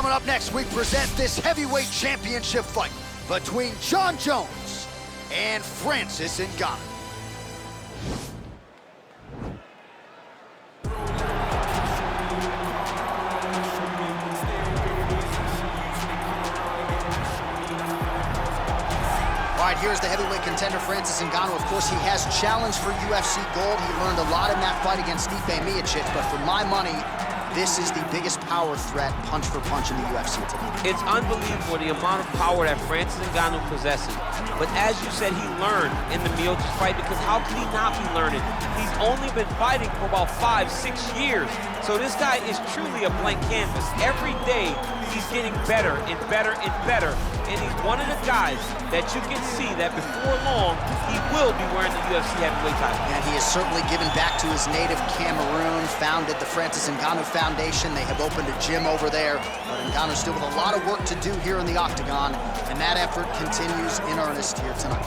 Coming up next, we present this heavyweight championship fight between Jon Jones and Francis Ngannou. All right, here's the heavyweight contender, Francis Ngannou. Of course, he has challenged for UFC gold. He learned a lot in that fight against Stipe Miocic, but for my money, this is the biggest power threat, punch for punch, in the UFC today. It's unbelievable the amount of power that Francis Ngannou possesses. But as you said, he learned in the Miocic fight, because how could he not be learning? He's only been fighting for about 5-6 years. So this guy is truly a blank canvas. Every day, he's getting better and better and better. And he's one of the guys that you can see that before long, he will be wearing the UFC heavyweight title. And he has certainly given back to his native Cameroon, founded the Francis Ngannou Foundation. They have opened a gym over there. But Ngannou's still with a lot of work to do here in the octagon, and that effort continues in earnest here tonight.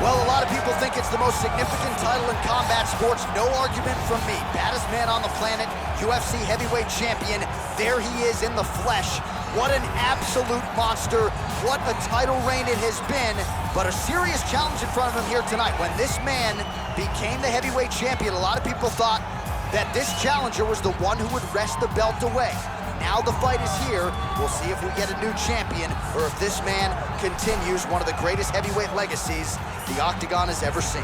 Well, a lot of people think it's the most significant title in combat sports. No argument from me. Baddest man on the planet, UFC heavyweight champion. There he is in the flesh. What an absolute monster. What a title reign it has been. But a serious challenge in front of him here tonight. When this man became the heavyweight champion, a lot of people thought that this challenger was the one who would wrest the belt away. Now the fight is here. We'll see if we get a new champion, or if this man continues one of the greatest heavyweight legacies the octagon has ever seen.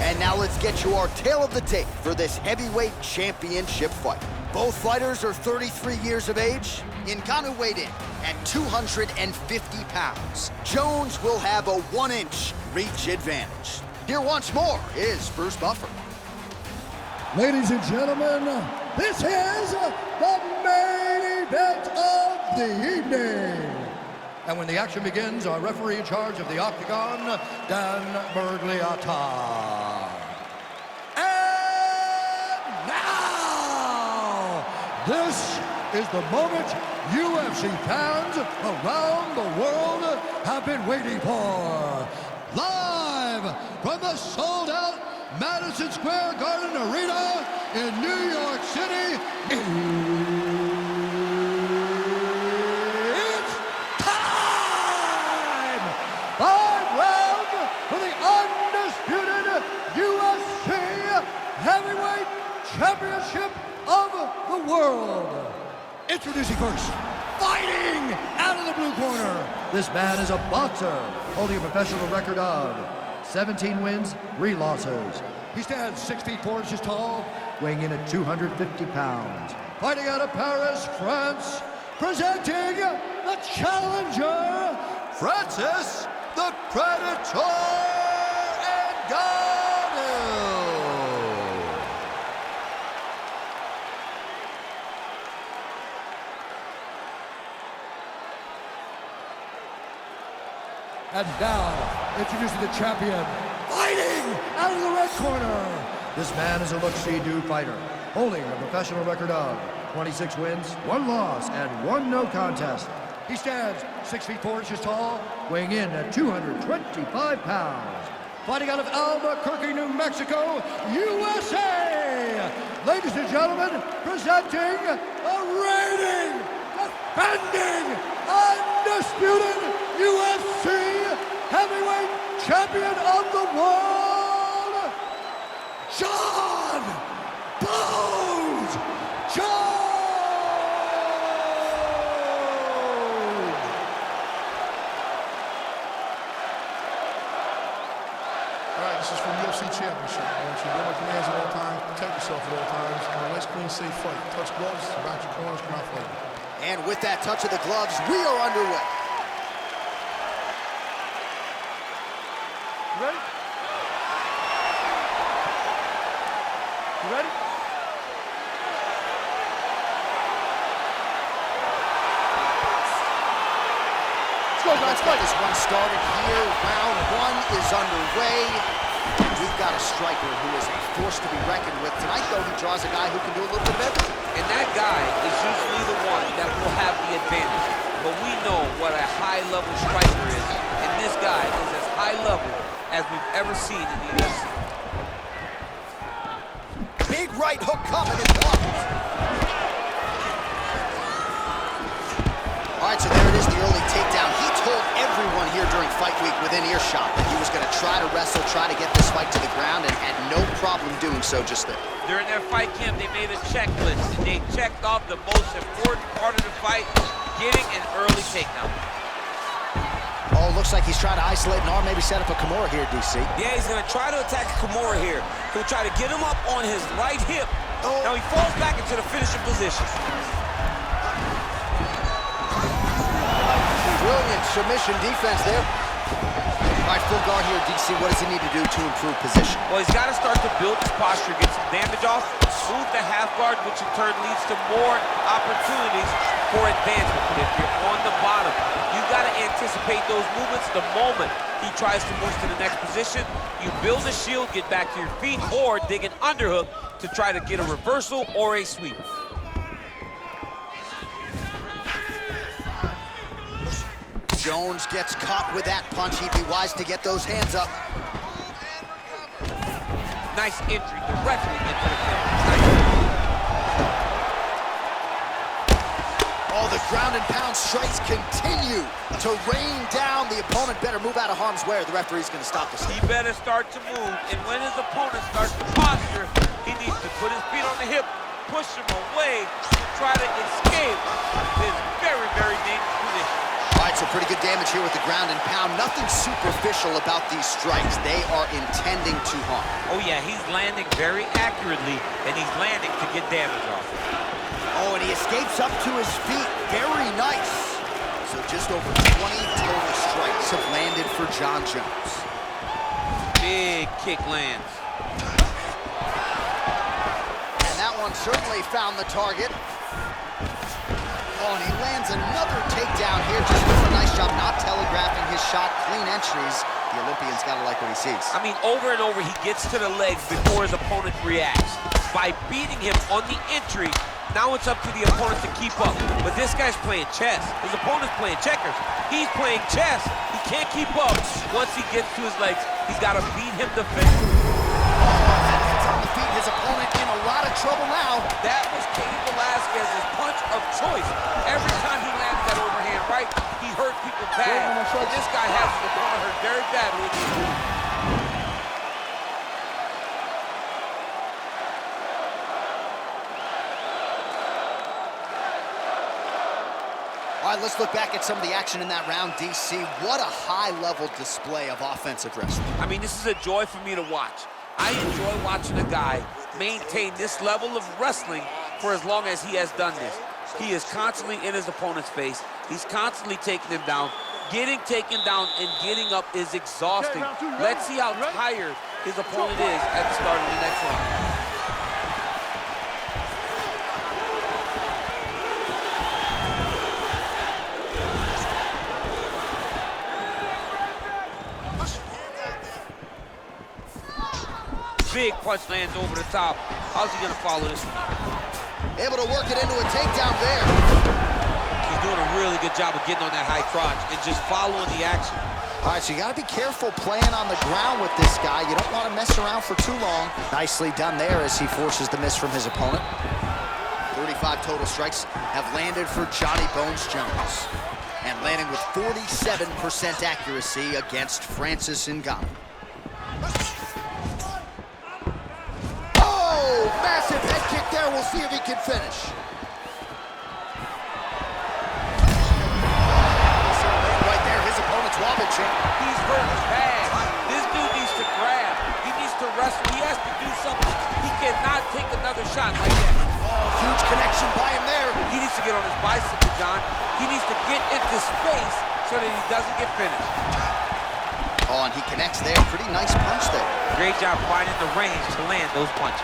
And now let's get you our tale of the tape for this heavyweight championship fight. Both fighters are 33 years of age. Ngannou weighed in at 250 pounds. Jones will have a 1-inch reach advantage. Here once more is Bruce Buffer. Ladies and gentlemen, this is the main event of the evening. And when the action begins, our referee in charge of the octagon, Dan Bergliata. And now, this is the moment UFC fans around the world have been waiting for. Live from the sold-out Madison Square Garden Arena in New York City, it's time! 5 rounds for the undisputed UFC Heavyweight Championship of the world. Introducing first, fighting out of the blue corner. This man is a boxer, holding a professional record of 17 wins, 3 losses. He stands 6 feet 4 inches tall, weighing in at 250 pounds. Fighting out of Paris, France, presenting the challenger, Francis the Predator Ngannou. And now, introducing the champion, fighting out of the red corner. This man is a look-see-do fighter, holding a professional record of 26 wins, 1 loss, and 1 no contest. He stands 6 feet 4 inches tall, weighing in at 225 pounds. Fighting out of Albuquerque, New Mexico, USA. Ladies and gentlemen, presenting a reigning, defending, undisputed UFC heavyweight champion of the world, Jon Bones Jones! All right, this is for the UFC Championship. I want you to know my commands at all times, protect yourself at all times, and a nice, clean, safe fight. Touch gloves, back your corners, come out fighting. And with that touch of the gloves, we are underway. You ready? You ready? Let's go, let's get this one started here. Round one is underway. We've got a striker who is a force to be reckoned with. Tonight, though, he draws a guy who can do a little bit of everything. And that guy is usually the one that will have the advantage. But we know what a high-level striker is. And this guy is as high level as we've ever seen in the UFC. Big right hook coming and blocked. All right, so there it is, the early takedown. He told everyone here during fight week within earshot that he was going to try to wrestle, try to get this fight to the ground, and had no problem doing so just there. During their fight camp, they made a checklist, and they checked off the most important part of the fight, getting an early takedown. Oh, looks like he's trying to isolate an arm, maybe set up a Kimura here, DC. Yeah, he's going to try to attack Kimura here. He'll try to get him up on his right hip. Oh. Now he falls back into the finishing position. Brilliant submission defense there. All right, full guard here, DC. What does he need to do to improve position? Well, he's got to start to build his posture, get some damage off, move the half guard, which in turn leads to more opportunities for advancement. But if you're on the bottom, you've got to anticipate those movements the moment he tries to move to the next position. You build a shield, get back to your feet, or dig an underhook to try to get a reversal or a sweep. Jones gets caught with that punch. He'd be wise to get those hands up. Nice entry directly into the kill. Oh, the ground and pound strikes continue to rain down. The opponent better move out of harm's way or the referee's going to stop this. He better start to move, and when his opponent starts to posture, he needs to put his feet on the hip, push him away, try to escape this very, very dangerous position. All right, so pretty good damage here with the ground and pound. Nothing superficial about these strikes. They are intending to harm. Oh yeah, he's landing very accurately, and he's landing to get damage off. Oh, and he escapes up to his feet. Very nice. So just over 20 total strikes have landed for Jon Jones. Big kick lands. And that one certainly found the target. Oh, and he lands another takedown here. Just doing a nice job not telegraphing his shot. Clean entries. The Olympian's got to like what he sees. I mean, over and over, he gets to the legs before his opponent reacts. By beating him on the entry, now it's up to the opponent to keep up. But this guy's playing chess. His opponent's playing checkers. He's playing chess. He can't keep up. Once he gets to his legs, he's got to beat him defensively. On the feet, his opponent in a lot of trouble now. That was Cain Velasquez's punch of choice. Every time he landed that overhand right, he hurt people bad. And this guy has his opponent hurt very badly. All right, let's look back at some of the action in that round, DC. What a high-level display of offensive wrestling. I mean, this is a joy for me to watch. I enjoy watching a guy maintain this level of wrestling for as long as he has done this. He is constantly in his opponent's face. He's constantly taking him down. Getting taken down and getting up is exhausting. Let's see how tired his opponent is at the start of the next round. Big punch lands over the top. How's he gonna follow this one? Able to work it into a takedown there. He's doing a really good job of getting on that high crotch and just following the action. All right, so you gotta be careful playing on the ground with this guy. You don't wanna mess around for too long. Nicely done there as he forces the miss from his opponent. 35 total strikes have landed for Johnny Bones Jones. And landing with 47% accuracy against Francis Ngannou. Massive head kick there. We'll see if he can finish. Right there, his opponent's wobble check. He's hurt bad. This dude needs to grab. He needs to wrestle. He has to do something. He cannot take another shot like that. Oh, huge connection by him there. He needs to get on his bicycle, John. He needs to get into space so that he doesn't get finished. Oh, and he connects there. Pretty nice punch there. Great job finding the range to land those punches.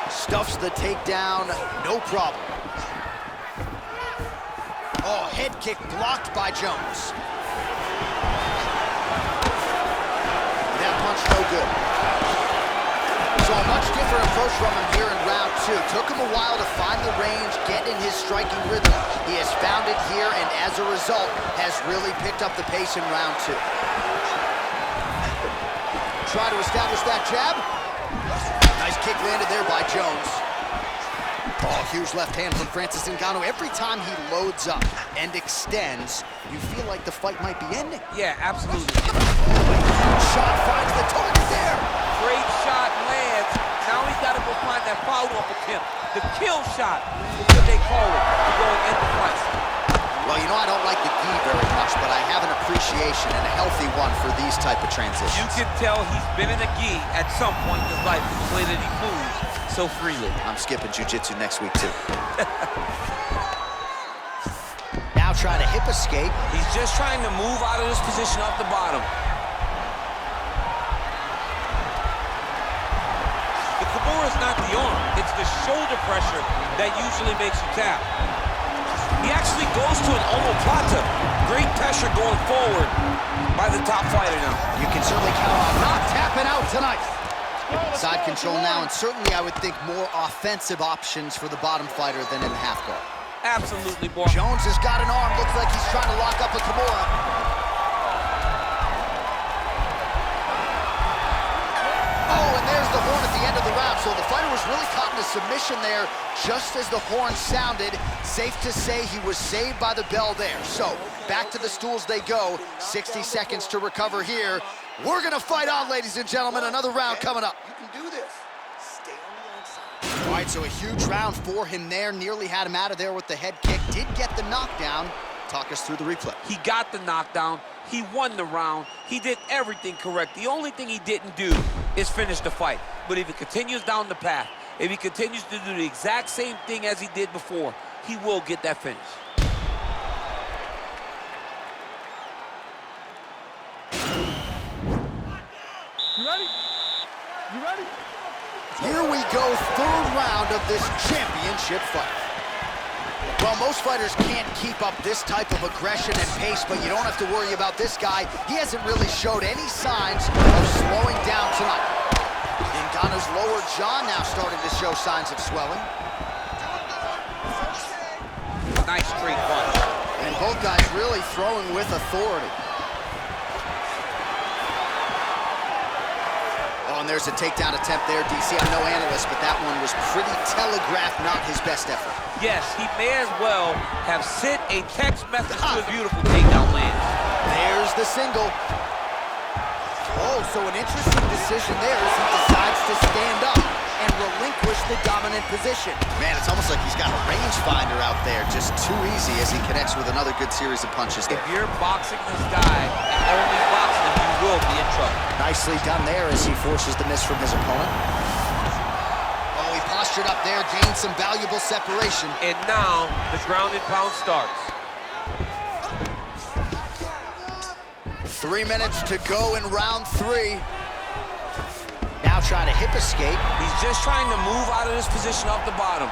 Stuffs the takedown, no problem. Oh, head kick blocked by Jones. good. So a much different approach from him here in round 2. Took him a while to find the range, get in his striking rhythm. He has found it here, and as a result, has really picked up the pace in round 2. Try to establish that jab. Nice kick landed there by Jones. Oh, huge left hand from Francis Ngannou. Every time he loads up and extends, you feel like the fight might be ending. Yeah, absolutely. Shot finds the target there. Great shot lands. Now he's got to go find that follow-up attempt. The kill shot is what they call it to go and end the fight. Well, you know, I don't like the gi very much, but I have an appreciation and a healthy one for these type of transitions. You can tell he's been in a gi at some point in his life, the way that he moves so freely. I'm skipping jiu-jitsu next week, too. Now trying to hip escape. He's just trying to move out of this position off the bottom. The Kimura is not the arm. It's the shoulder pressure that usually makes you tap. He actually goes to an omoplata. Great pressure going forward by the top fighter now. You can certainly count on not tapping out tonight. Side control now, and certainly I would think more offensive options for the bottom fighter than in the half guard. Absolutely, more. Jones has got an arm. Looks like he's trying to lock up a Kimura. Oh, and there's the horn at the end of the round. So the fighter was really caught in a submission there just as the horn sounded. Safe to say he was saved by the bell there. So back to the stools they go. 60 seconds to recover here. We're going to fight on, ladies and gentlemen. Another round coming up. You can do this. Stay on the outside. All right, so a huge round for him there. Nearly had him out of there with the head kick. Did get the knockdown. Talk us through the replay. He got the knockdown. He won the round. He did everything correct. The only thing he didn't do is finish the fight. But if he continues down the path, if he continues to do the exact same thing as he did before, he will get that finish. You ready? You ready? Here we go, third round of this championship fight. Well, most fighters can't keep up this type of aggression and pace, but you don't have to worry about this guy. He hasn't really showed any signs of slowing down tonight. Ngannou's lower jaw now starting to show signs of swelling. Nice straight punch. And both guys really throwing with authority. Oh, and there's a takedown attempt there, DC. I'm no analyst, but that one was pretty telegraphed, not his best effort. Yes, he may as well have sent a text message to a beautiful takedown land. There's the single. Oh, so an interesting decision there as he decides to stand up and relinquish the dominant position. Man, it's almost like he's got a rangefinder out there, just too easy as he connects with another good series of punches there. If you're boxing this guy and only boxing him, you will be in trouble. Nicely done there as he forces the miss from his opponent. Oh, he postured up there, gained some valuable separation. And now the ground and pound starts. 3 minutes to go in round 3. Now trying to hip escape. He's just trying to move out of this position off the bottom.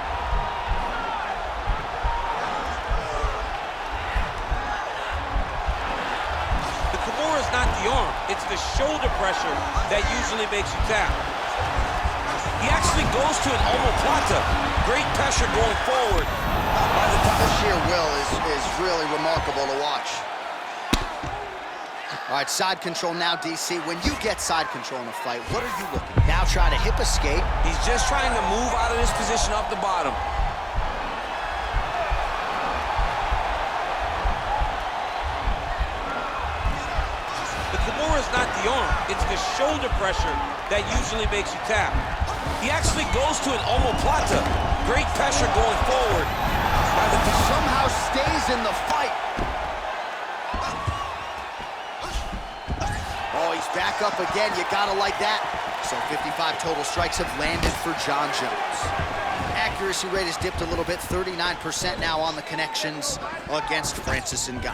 The Kimura is not the arm. It's the shoulder pressure that usually makes you tap. He actually goes to an omoplata. Great pressure going forward by the top. The sheer will is really remarkable to watch. All right, side control now, DC. When you get side control in a fight, what are you looking at? Now trying to hip escape. He's just trying to move out of this position off the bottom. The Kimura is not the arm. It's the shoulder pressure that usually makes you tap. He actually goes to an omoplata. Great pressure going forward by the top. Somehow stays in the fight. Oh, he's back up again. You gotta like that. So 55 total strikes have landed for Jon Jones. Accuracy rate has dipped a little bit, 39% now on the connections against Francis Ngannou.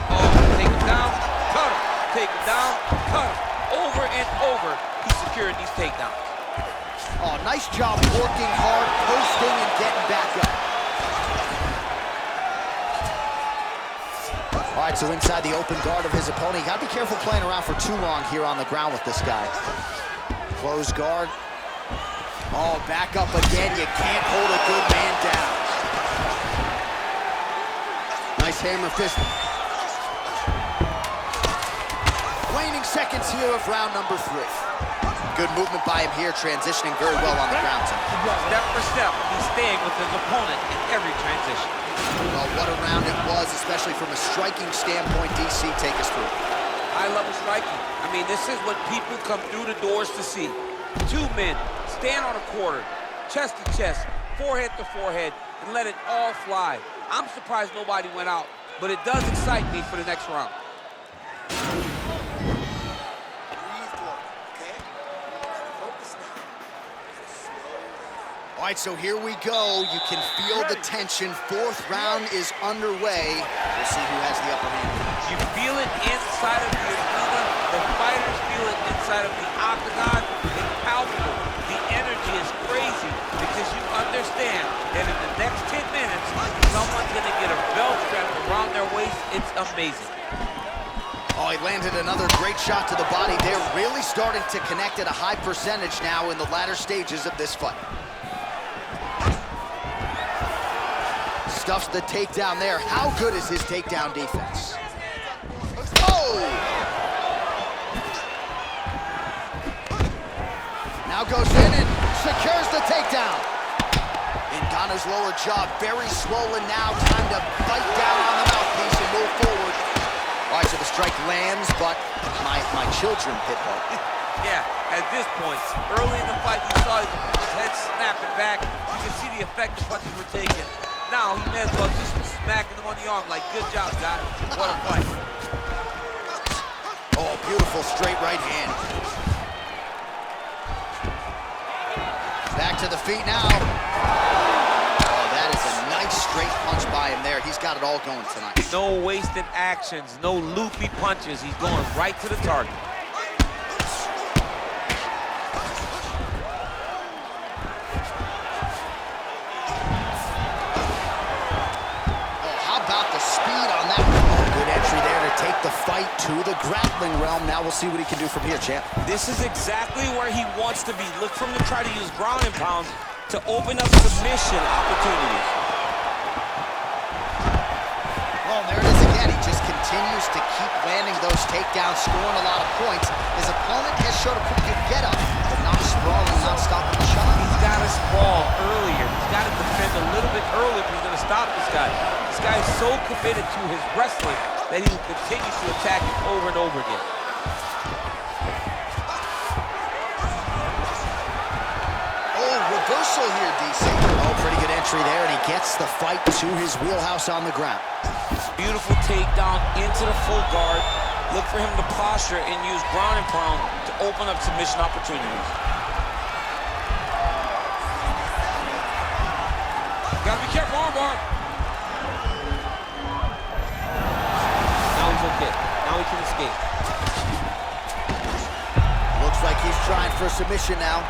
Oh, take him down, cut him. Take him down, cut him. Over and over, he's securing these takedowns. Oh, nice job working hard, posting, and getting back up. All All right, so inside the open guard of his opponent. You gotta be careful playing around for too long here on the ground with this guy. Close guard. Oh, back up again. You can't hold a good man down. Nice hammer fist. Waning seconds here of round number 3. Good movement by him here, transitioning very well on the ground tonight. Step for step, he's staying with his opponent in every transition. Well, what a round it was, especially from a striking standpoint. DC, take us through. High-level striking. I mean, this is what people come through the doors to see. 2 men stand on a quarter, chest to chest, forehead to forehead, and let it all fly. I'm surprised nobody went out, but it does excite me for the next round. All right, so here we go. You can feel the tension. 4th round is underway. We'll see who has the upper hand. You feel it inside of the arena. The fighters feel it inside of the octagon. It's palpable. The energy is crazy because you understand that in the next 10 minutes, someone's going to get a belt strapped around their waist. It's amazing. Oh, he landed another great shot to the body. They're really starting to connect at a high percentage now in the latter stages of this fight. Stuffs the takedown there. How good is his takedown defense? Oh! Now goes in and secures the takedown. Ngannou's lower jaw very swollen now. Time to bite down on the mouthpiece and move forward. All right, so the strike lands, but my children hit hard. Yeah, at this point, early in the fight, you saw his head snapping back. You can see the effect the punches were taking. Now he may as well just smacking them on the arm like, good job, guy. What a fight. Oh, beautiful straight right hand. Back to the feet now. Oh, that is a nice straight punch by him there. He's got it all going tonight. No wasted actions, no loopy punches. He's going right to the target. Take the fight to the grappling realm. Now we'll see what he can do from here, champ. This is exactly where he wants to be. Look for him to try to use ground and pound to open up submission opportunities. Well, there it is again. He just continues to keep landing those takedowns, scoring a lot of points. His opponent has showed a pretty good get-up, but not sprawling, not stopping the shot. He's got to sprawl earlier. He's got to defend a little bit earlier if he's going to stop this guy. This guy is so committed to his wrestling that he will continue to attack it over and over again. Oh, reversal here, DC. Oh, pretty good entry there, and he gets the fight to his wheelhouse on the ground. Beautiful takedown into the full guard. Look for him to posture and use ground and pound to open up submission opportunities. Gotta be careful, armbar. Now he can escape. Looks like he's trying for a submission now.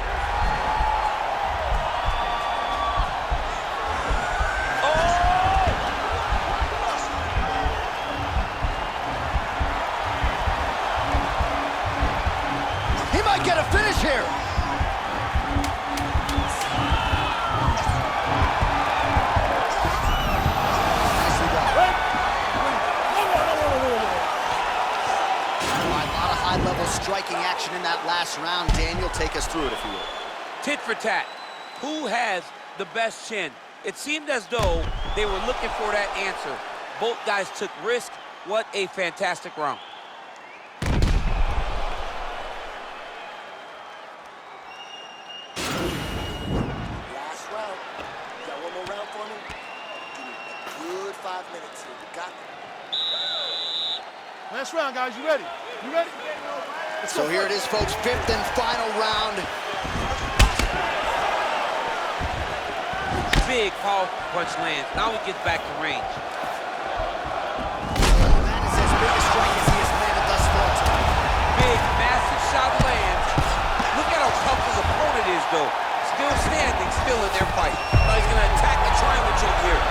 He might get a finish here. High-level striking action in that last round. Daniel, take us through it, if you will. Tit for tat. Who has the best chin? It seemed as though they were looking for that answer. Both guys took risk. What a fantastic round. Last round. You got one more round for me? Give me a good 5 minutes here. You got it. Last round, guys. You ready? You ready? So here it is, folks. 5th and final round. Big, powerful punch lands. Now he gets back to range. That is as big a strike as he has landed thus far tonight. Big, massive shot lands. Look at how tough his opponent is, though. Still standing, still in their fight. Now he's going to attack the triangle choke here.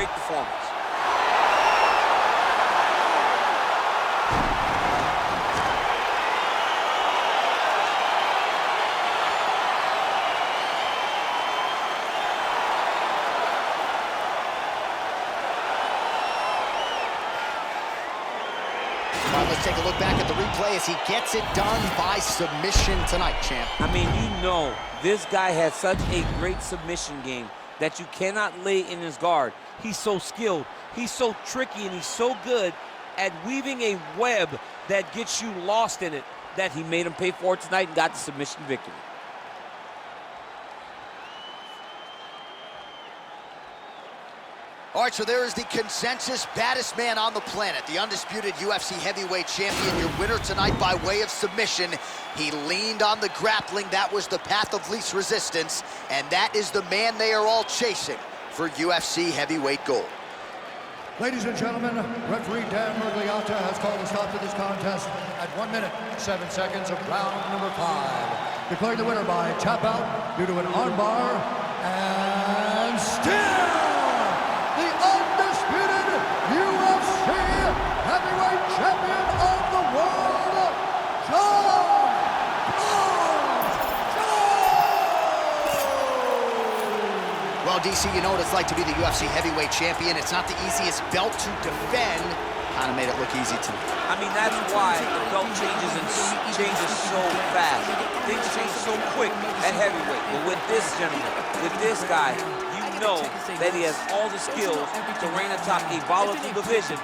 great performance. All right, let's take a look back at the replay as he gets it done by submission tonight, champ. I mean, you know, this guy has such a great submission game that you cannot lay in his guard. He's so skilled, he's so tricky, and he's so good at weaving a web that gets you lost in it that he made him pay for it tonight and got the submission victory. All right, so there is the consensus baddest man on the planet, the undisputed UFC heavyweight champion, your winner tonight by way of submission. He leaned on the grappling. That was the path of least resistance, and that is the man they are all chasing for UFC heavyweight gold. Ladies and gentlemen, referee Dan Murgliata has called a stop to this contest at 1 minute, 7 seconds of round number 5. Declaring the winner by tap out due to an armbar, and still the undisputed UFC heavyweight champion of the world, John. Well, DC, you know what it's like to be the UFC heavyweight champion. It's not the easiest belt to defend. Kind of made it look easy to me. I mean, that's why the belt changes so fast. Things change so quick at heavyweight. But with this gentleman, with this guy, you know that he has all the skills to reign atop a volatile division